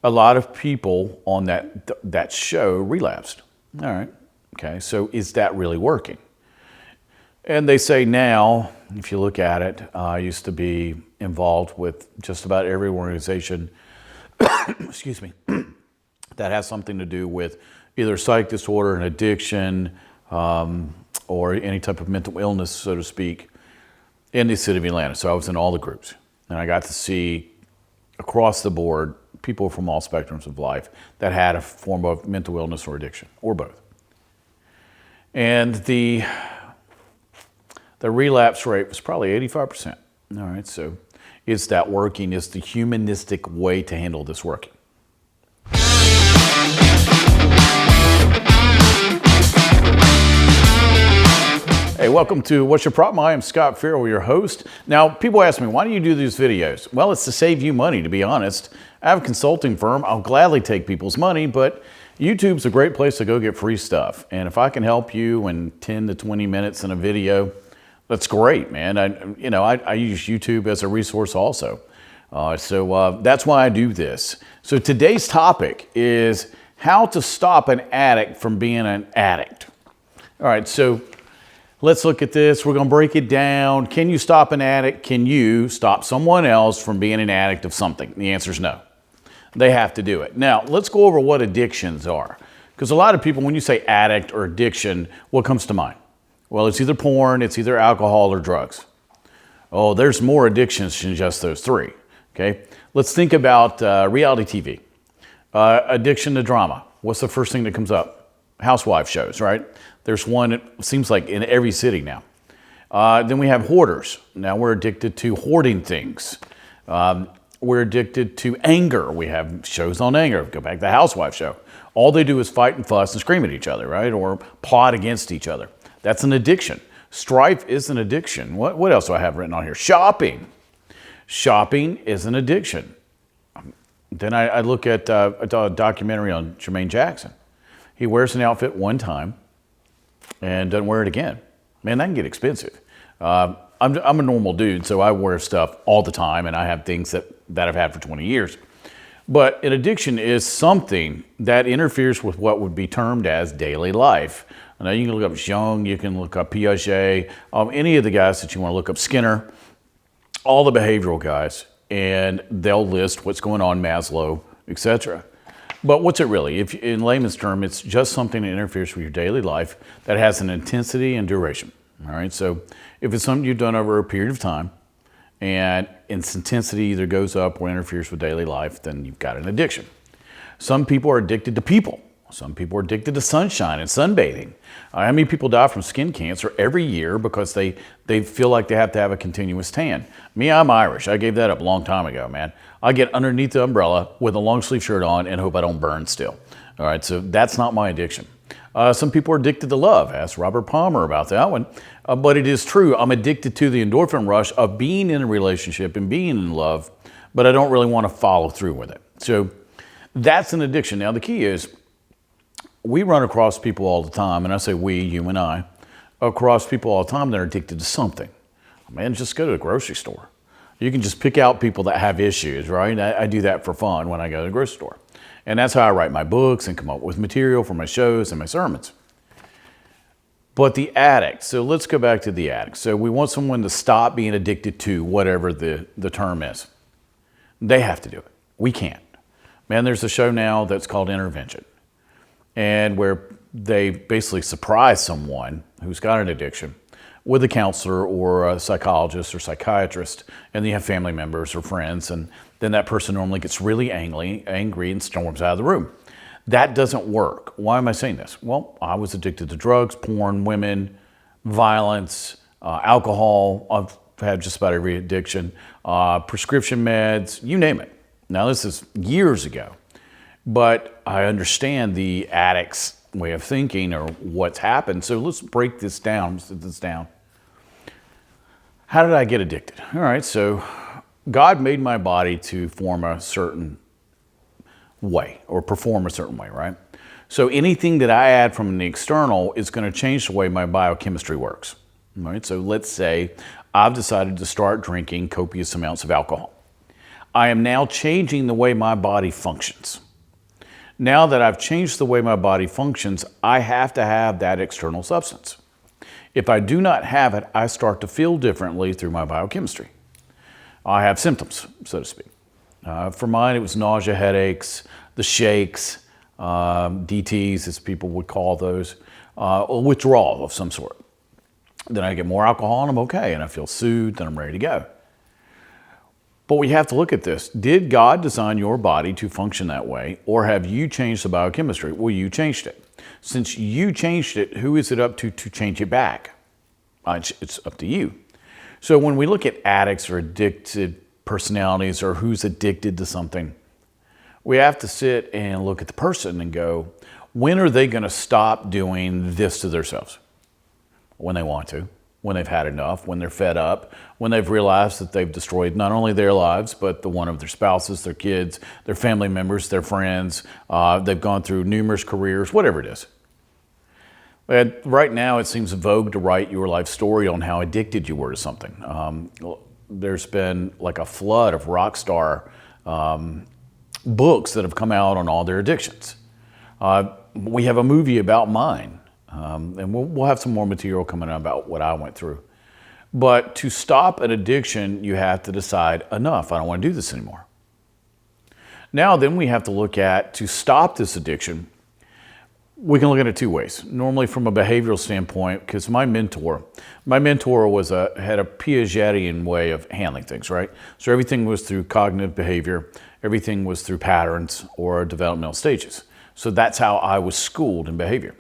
a lot of people on that show relapsed. All right, okay, so is that really working? And they say now, if you look at it, I used to be involved with just about every organization, excuse me, that has something to do with either psych disorder, an addiction, or any type of mental illness, so to speak, in the city of Atlanta. So I was in all the groups, and I got to see across the board people from all spectrums of life that had a form of mental illness or addiction, or both. And the relapse rate was probably 85%. All right, so is that working? Is the humanistic way to handle this working? Hey, welcome to What's Your Problem? I am Scot Ferrell, your host. Now, people ask me, why do you do these videos? Well, it's to save you money, to be honest. I have a consulting firm. I'll gladly take people's money, but YouTube's a great place to go get free stuff. And if I can help you in 10 to 20 minutes in a video, that's great, man. I use YouTube as a resource also. So that's why I do this. So today's topic is how to stop an addict from being an addict. All right, so let's look at this. We're going to break it down. Can you stop an addict? Can you stop someone else from being an addict of something? The answer is no. They have to do it. Now, let's go over what addictions are. Because a lot of people, when you say addict or addiction, what comes to mind? Well, it's either porn, it's either alcohol or drugs. Oh, there's more addictions than just those three. Okay, let's think about reality TV. Addiction to drama. What's the first thing that comes up? Housewife shows, right? There's one, it seems like, in every city now. Then we have hoarders. Now we're addicted to hoarding things. We're addicted to anger. We have shows on anger. Go back to the Housewife show. All they do is fight and fuss and scream at each other, right? Or plot against each other. That's an addiction. Strife is an addiction. What else do I have written on here? Shopping. Shopping is an addiction. Then I look at a documentary on Jermaine Jackson. He wears an outfit one time and doesn't wear it again. Man, that can get expensive. I'm a normal dude, so I wear stuff all the time, and I have things that I've had for 20 years. But an addiction is something that interferes with what would be termed as daily life. Now, you can look up Jung, you can look up Piaget, any of the guys that you want to look up, Skinner, all the behavioral guys, and they'll list what's going on, Maslow, etc. But what's it really? If in layman's term, it's just something that interferes with your daily life that has an intensity and duration. All right, so if it's something you've done over a period of time and its intensity either goes up or interferes with daily life, then you've got an addiction. Some people are addicted to people. Some people are addicted to sunshine and sunbathing. How many people die from skin cancer every year because they feel like they have to have a continuous tan? Me, I'm Irish. I gave that up a long time ago, man. I get underneath the umbrella with a long sleeve shirt on and hope I don't burn still. All right, so that's not my addiction. Some people are addicted to love. Ask Robert Palmer about that one. But it is true. I'm addicted to the endorphin rush of being in a relationship and being in love, but I don't really want to follow through with it. So that's an addiction. Now, the key is we run across people all the time, and I say we, you and I, across people all the time that are addicted to something. Man, just go to the grocery store. You can just pick out people that have issues, right? I do that for fun when I go to the grocery store. And that's how I write my books and come up with material for my shows and my sermons. But the addict, so let's go back to the addict. So we want someone to stop being addicted to whatever the term is. They have to do it. We can't. Man, there's a show now that's called Intervention, and where they basically surprise someone who's got an addiction with a counselor or a psychologist or psychiatrist, and they have family members or friends, and then that person normally gets really angry and storms out of the room. That doesn't work. Why am I saying this? Well, I was addicted to drugs, porn, women, violence, alcohol. I've had just about every addiction, prescription meds, you name it. Now, this is years ago, but I understand the addict's way of thinking or what's happened. So let's break this down. How did I get addicted? All right, so God made my body to form a certain way or perform a certain way, right? So anything that I add from the external is going to change the way my biochemistry works, right? So let's say I've decided to start drinking copious amounts of alcohol. I am now changing the way my body functions. Now that I've changed the way my body functions, I have to have that external substance. If I do not have it, I start to feel differently through my biochemistry. I have symptoms, so to speak. For mine, it was nausea, headaches, the shakes, DTs, as people would call those, or withdrawal of some sort. Then I get more alcohol and I'm okay, and I feel soothed and I'm ready to go. But we have to look at this. Did God design your body to function that way, or have you changed the biochemistry? Well, you changed it. Since you changed it, who is it up to change it back? It's up to you. So when we look at addicts or addicted personalities or who's addicted to something, we have to sit and look at the person and go, when are they going to stop doing this to themselves? When they want to, when they've had enough, when they're fed up, when they've realized that they've destroyed not only their lives, but the one of their spouses, their kids, their family members, their friends. They've gone through numerous careers, whatever it is. And right now, it seems vogue to write your life story on how addicted you were to something. There's been like a flood of rock star books that have come out on all their addictions. We have a movie about mine, and we'll have some more material coming out about what I went through. But to stop an addiction, you have to decide, enough, I don't want to do this anymore. Now then we have to look at, to stop this addiction, we can look at it two ways. Normally from a behavioral standpoint, because my mentor had a Piagetian way of handling things, right? So everything was through cognitive behavior, everything was through patterns or developmental stages. So that's how I was schooled in behavior.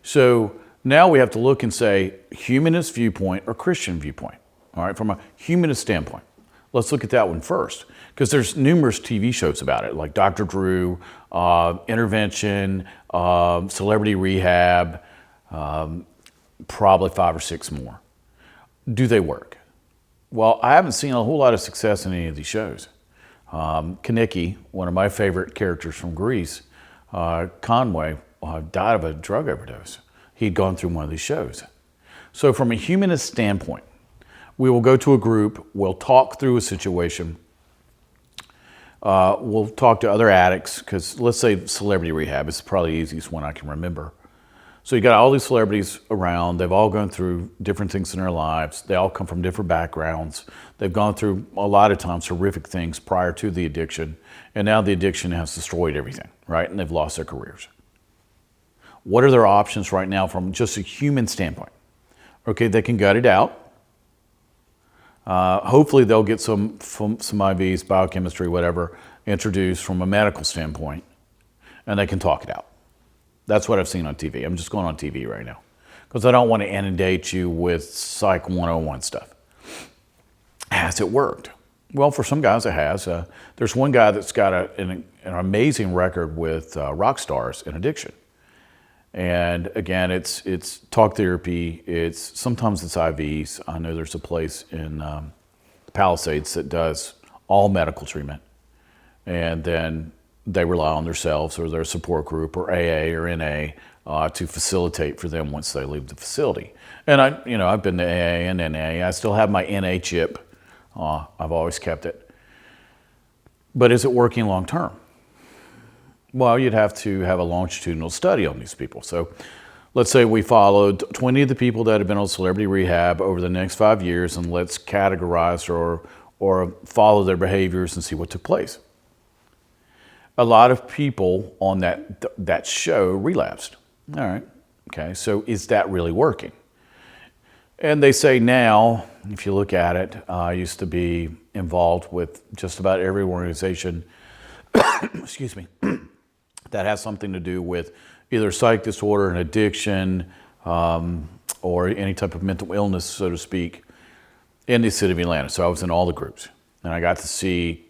So now we have to look and say, humanist viewpoint or Christian viewpoint, all right, from a humanist standpoint. Let's look at that one first, because there's numerous TV shows about it, like Dr. Drew, Intervention, Celebrity Rehab, probably 5 or 6 more. Do they work? Well, I haven't seen a whole lot of success in any of these shows. Kaniki, one of my favorite characters from Greece, Conway, died of a drug overdose. He'd gone through one of these shows. So from a humanist standpoint, we will go to a group, we'll talk through a situation, we'll talk to other addicts, because let's say Celebrity Rehab is probably the easiest one I can remember. So you got all these celebrities around, they've all gone through different things in their lives, they all come from different backgrounds, they've gone through a lot of times horrific things prior to the addiction, and now the addiction has destroyed everything, right? And they've lost their careers. What are their options right now from just a human standpoint? Okay, they can gut it out. Hopefully they'll get some IVs, biochemistry, whatever, introduced from a medical standpoint, and they can talk it out. That's what I've seen on TV. I'm just going on TV right now because I don't want to inundate you with Psych 101 stuff. Has it worked? Well, for some guys it has. There's one guy that's got an amazing record with rock stars in addiction. And again, it's talk therapy. Sometimes it's IVs. I know there's a place in the Palisades that does all medical treatment, and then they rely on themselves or their support group or AA or NA to facilitate for them once they leave the facility. And I've been to AA and NA. I still have my NA chip. I've always kept it. But is it working long term? Well, you'd have to have a longitudinal study on these people. So let's say we followed 20 of the people that have been on Celebrity Rehab over the next 5 years, and let's categorize or follow their behaviors and see what took place. A lot of people on that show relapsed. All right, okay, so is that really working? And they say now, if you look at it, I used to be involved with just about every organization, excuse me, that has something to do with either psych disorder, an addiction, or any type of mental illness, so to speak, in the city of Atlanta. So I was in all the groups, and I got to see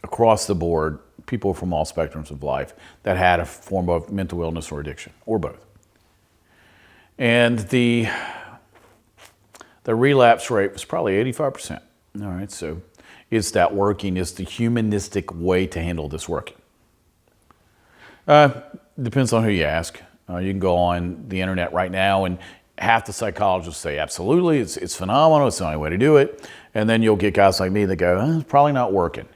across the board people from all spectrums of life that had a form of mental illness or addiction, or both. And the relapse rate was probably 85%. All right, so is that working? Is the humanistic way to handle this working? Depends on who you ask. You can go on the internet right now and Half the psychologists say absolutely, it's phenomenal, it's the only way to do it. And then you'll get guys like me that go, it's probably not working.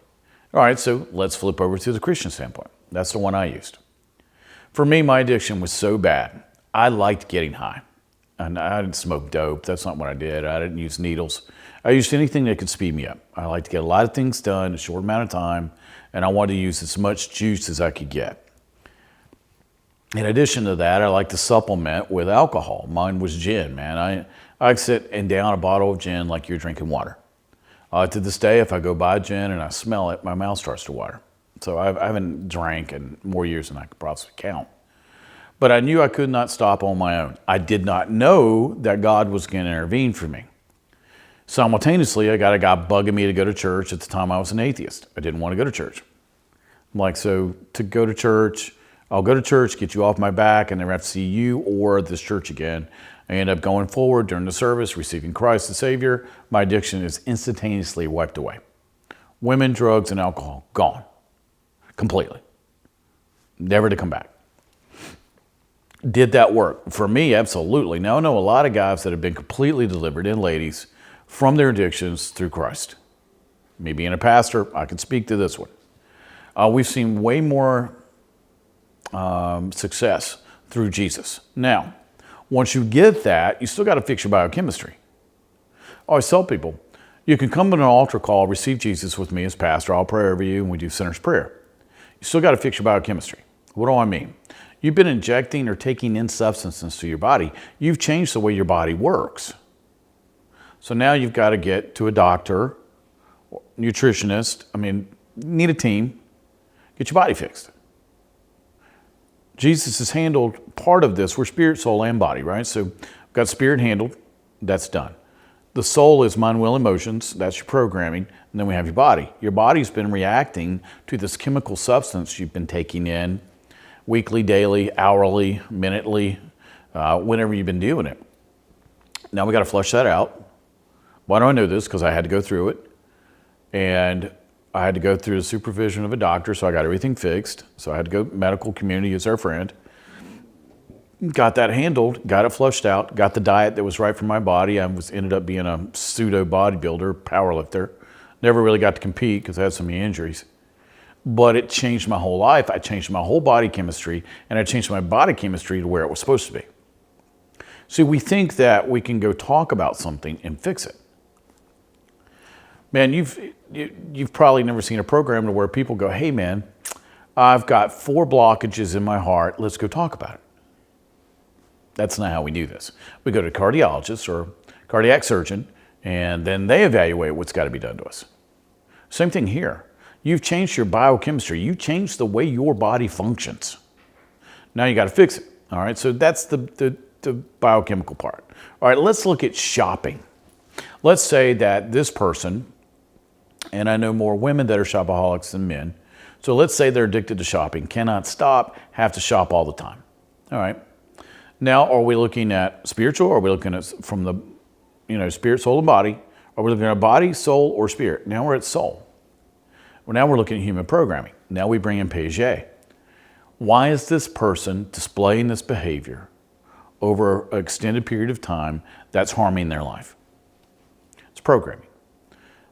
All right, so let's flip over to the Christian standpoint. That's the one I used. For me, my addiction was so bad, I liked getting high. And I didn't smoke dope, that's not what I did. I didn't use needles. I used anything that could speed me up. I like to get a lot of things done in a short amount of time, and I wanted to use as much juice as I could get. In addition to that, I like to supplement with alcohol. Mine was gin, man. I sit and down a bottle of gin like you're drinking water. To this day, if I go buy gin and I smell it, my mouth starts to water. So I haven't drank in more years than I could possibly count. But I knew I could not stop on my own. I did not know that God was going to intervene for me. Simultaneously, I got a guy bugging me to go to church. At the time, I was an atheist. I didn't want to go to church. I'm like, so to go to church, I'll go to church, get you off my back, and never have to see you or this church again. I end up going forward during the service, receiving Christ the Savior. My addiction is instantaneously wiped away. Women, drugs, and alcohol, gone. Completely. Never to come back. Did that work? For me, absolutely. Now, I know a lot of guys that have been completely delivered, and ladies, from their addictions through Christ. Me being a pastor, I can speak to this one. We've seen way more success through Jesus. Now, once you get that, you still got to fix your biochemistry. I always tell people, you can come to an altar call, receive Jesus with me as pastor, I'll pray over you, and we do sinner's prayer. You still got to fix your biochemistry. What do I mean? You've been injecting or taking in substances to your body. You've changed the way your body works. So now you've got to get to a doctor, nutritionist, need a team, get your body fixed. Jesus has handled part of this. We're spirit, soul, and body, right? So we've got spirit handled, that's done. The soul is mind, will, emotions, that's your programming, and then we have your body. Your body's been reacting to this chemical substance you've been taking in weekly, daily, hourly, minutely, whenever you've been doing it. Now we got to flush that out. Why do I know this? Because I had to go through it, and I had to go through the supervision of a doctor, so I got everything fixed. So I had to go medical community as our friend. Got that handled, got it flushed out, got the diet that was right for my body. Ended up being a pseudo bodybuilder, powerlifter. Never really got to compete because I had so many injuries. But it changed my whole life. I changed my whole body chemistry, and I changed my body chemistry to where it was supposed to be. See, we think that we can go talk about something and fix it. Man, you've probably never seen a program to where people go, hey man, I've got 4 blockages in my heart, let's go talk about it. That's not how we do this. We go to a cardiologist or cardiac surgeon, and then they evaluate what's got to be done to us. Same thing here. You've changed your biochemistry. You changed the way your body functions. Now you got to fix it. All right, so that's the biochemical part. All right, let's look at shopping. Let's say that this person, and I know more women that are shopaholics than men, so let's say they're addicted to shopping, cannot stop, have to shop all the time. All right. Now, are we looking at spiritual, or are we looking at from the spirit, soul, and body? Are we looking at body, soul, or spirit? Now we're at soul. Well, now we're looking at human programming. Now we bring in Piaget. Why is this person displaying this behavior over an extended period of time that's harming their life? It's programming.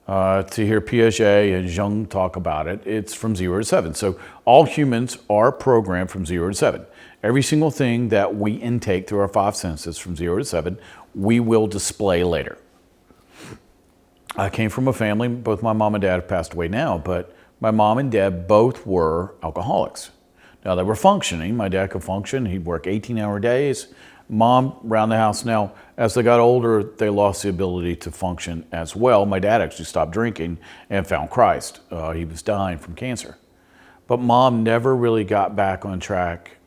To hear Piaget and Jung talk about it, it's from 0 to 7. So all humans are programmed from 0 to 7. Every single thing that we intake through our 5 senses from 0 to 7, we will display later. I came from a family, both my mom and dad have passed away now, but my mom and dad both were alcoholics. Now they were functioning. My dad could function. He'd work 18-hour days. Mom, around the house. Now, as they got older, they lost the ability to function as well. My dad actually stopped drinking and found Christ. He was dying from cancer. But mom never really got back on track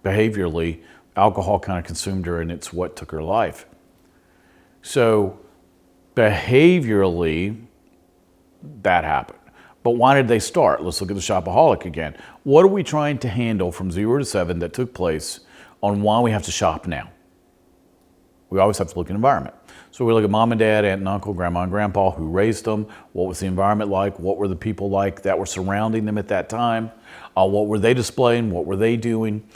behaviorally. Alcohol kind of consumed her, and it's what took her life. So behaviorally, that happened. But why did they start? Let's look at the shopaholic again. What are we trying to handle from 0 to 7 that took place on why we have to shop now? We always have to look at environment. So we look at mom and dad, aunt and uncle, grandma and grandpa, who raised them. What was the environment like? What were the people like that were surrounding them at that time? What were they displaying? What were they doing?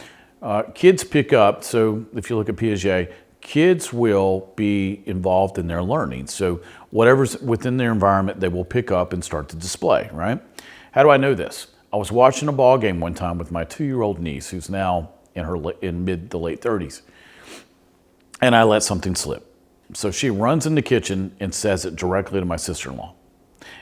Kids pick up, so if you look at Piaget, kids will be involved in their learning. So whatever's within their environment, they will pick up and start to display, right? How do I know this? I was watching a ball game one time with my 2-year-old niece, who's now in mid to late 30s, and I let something slip. So she runs in the kitchen and says it directly to my sister-in-law.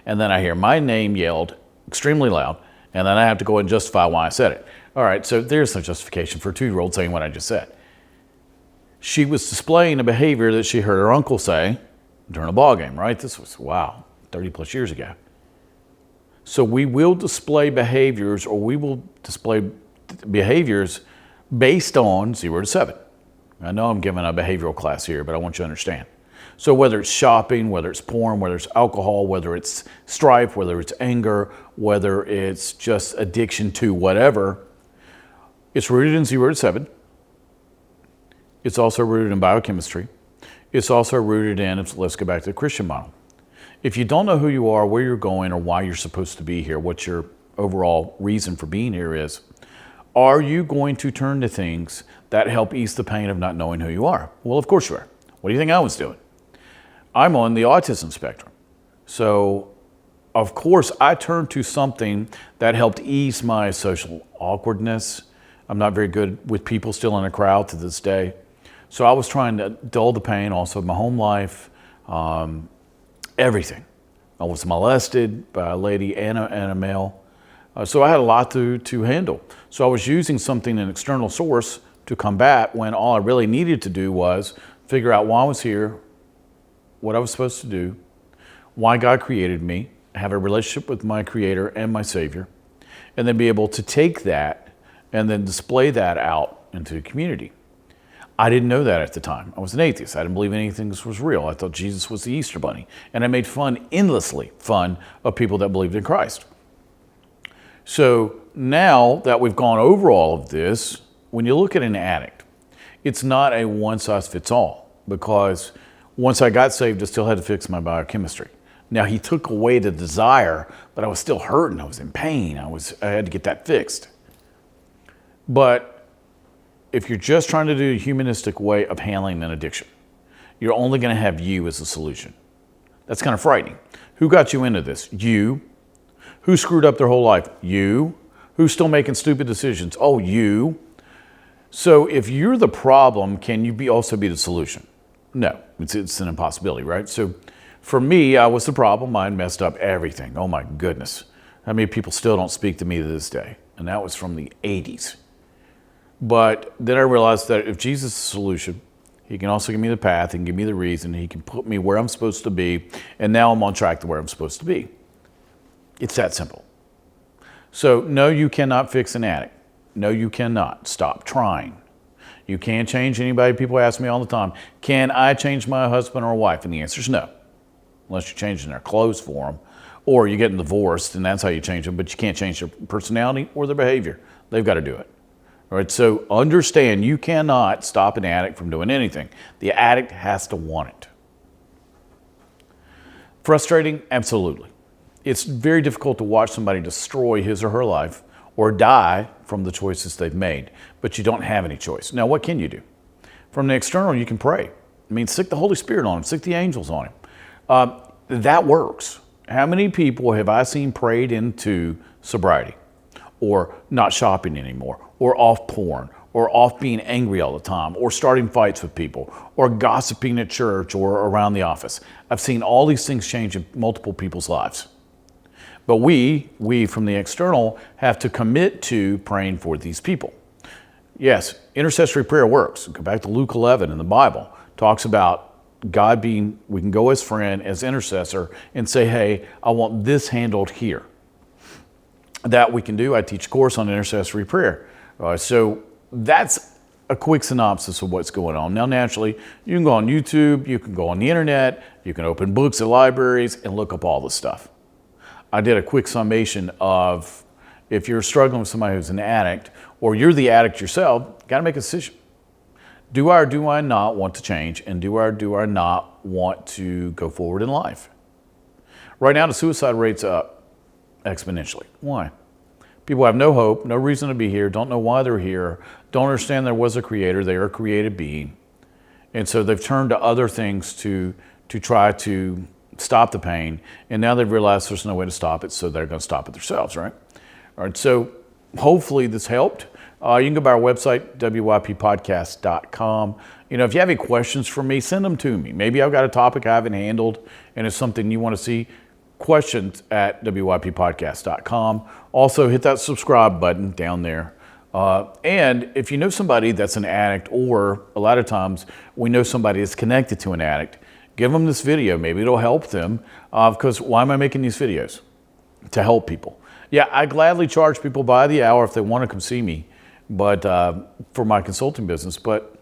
And then I hear my name yelled extremely loud, and then I have to go and justify why I said it. All right, so there's no justification for a 2-year-old saying what I just said. She was displaying a behavior that she heard her uncle say during a ball game, right? This was, 30 plus years ago. So we will display behaviors, or we will display behaviors based on 0 to 7. I know I'm giving a behavioral class here, but I want you to understand. So whether it's shopping, whether it's porn, whether it's alcohol, whether it's strife, whether it's anger, whether it's just addiction to whatever, it's rooted in 0 to 7. It's also rooted in biochemistry. It's also rooted in, let's go back to the Christian model. If you don't know who you are, where you're going, or why you're supposed to be here, what your overall reason for being here is, are you going to turn to things that help ease the pain of not knowing who you are? Well, of course you are. What do you think I was doing? I'm on the autism spectrum. So, of course, I turned to something that helped ease my social awkwardness. I'm not very good with people still in a crowd to this day. So I was trying to dull the pain, also my home life, everything. I was molested by a lady and a male. So I had a lot to handle. So I was using something, an external source, to combat when all I really needed to do was figure out why I was here, what I was supposed to do, why God created me, have a relationship with my Creator and my Savior, and then be able to take that and then display that out into the community. I didn't know that at the time. I was an atheist. I didn't believe anything was real. I thought Jesus was the Easter Bunny. And I made endlessly fun of people that believed in Christ. So now that we've gone over all of this, when you look at an addict, it's not a one-size-fits-all, because once I got saved, I still had to fix my biochemistry. Now, he took away the desire, but I was still hurting. I was in pain. I had to get that fixed. But if you're just trying to do a humanistic way of handling an addiction, you're only going to have you as a solution. That's kind of frightening. Who got you into this? You. Who screwed up their whole life? You. Who's still making stupid decisions? Oh, you. So if you're the problem, can you also be the solution? No, it's an impossibility, right? So for me, I was the problem. I messed up everything. Oh my goodness. How many people still don't speak to me to this day? And that was from the 80s. But then I realized that if Jesus is the solution, he can also give me the path and give me the reason. He can put me where I'm supposed to be. And now I'm on track to where I'm supposed to be. It's that simple. So no, you cannot fix an addict. No, you cannot. Stop trying. You can't change anybody. People ask me all the time, can I change my husband or wife? And the answer is no, unless you're changing their clothes for them, or you're getting divorced, and that's how you change them. But you can't change their personality or their behavior. They've got to do it. All right, so understand, you cannot stop an addict from doing anything. The addict has to want it. Frustrating? Absolutely. It's very difficult to watch somebody destroy his or her life or die from the choices they've made, but you don't have any choice. Now, what can you do? From the external, you can pray. I mean, stick the Holy Spirit on him, stick the angels on him. That works. How many people have I seen prayed into sobriety, or not shopping anymore, or off porn, or off being angry all the time, or starting fights with people, or gossiping at church or around the office? I've seen all these things change in multiple people's lives. But we from the external have to commit to praying for these people. Yes, intercessory prayer works. Go back to Luke 11 in the Bible. Talks about God being, we can go as friend, as intercessor, and say, hey, I want this handled here. That we can do. I teach a course on intercessory prayer. So that's a quick synopsis of what's going on. Now, naturally, you can go on YouTube, you can go on the internet, you can open books at libraries and look up all this stuff. I did a quick summation of, if you're struggling with somebody who's an addict, or you're the addict yourself, got to make a decision. Do I or do I not want to change? And do I or do I not want to go forward in life? Right now, the suicide rate's up exponentially. Why? People have no hope, no reason to be here, don't know why they're here, don't understand there was a creator, they are a created being, And so they've turned to other things to try to stop the pain. And now they've realized there's no way to stop it, so they're going to stop it themselves, right? All right, so hopefully this helped. You can go by our website, wyppodcast.com. If you have any questions for me, send them to me. Maybe I've got a topic I haven't handled and it's something you want to see. Questions at wyppodcast.com. Also, hit that subscribe button down there. And if you know somebody that's an addict, or a lot of times we know somebody that's connected to an addict, give them this video. Maybe it'll help them. Because why am I making these videos? To help people. Yeah, I gladly charge people by the hour if they want to come see me, but for my consulting business. But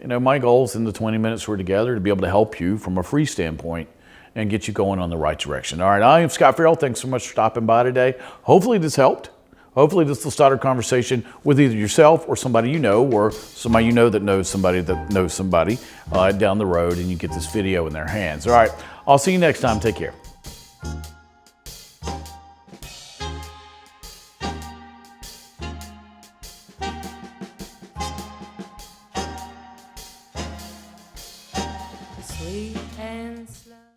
my goal is in the 20 minutes we're together to be able to help you from a free standpoint and get you going on the right direction. All right, I am Scot Ferrell. Thanks so much for stopping by today. Hopefully this helped. Hopefully this will start a conversation with either yourself or somebody you know, or somebody you know that knows somebody down the road, and you get this video in their hands. All right, I'll see you next time. Take care. Sweet and slow.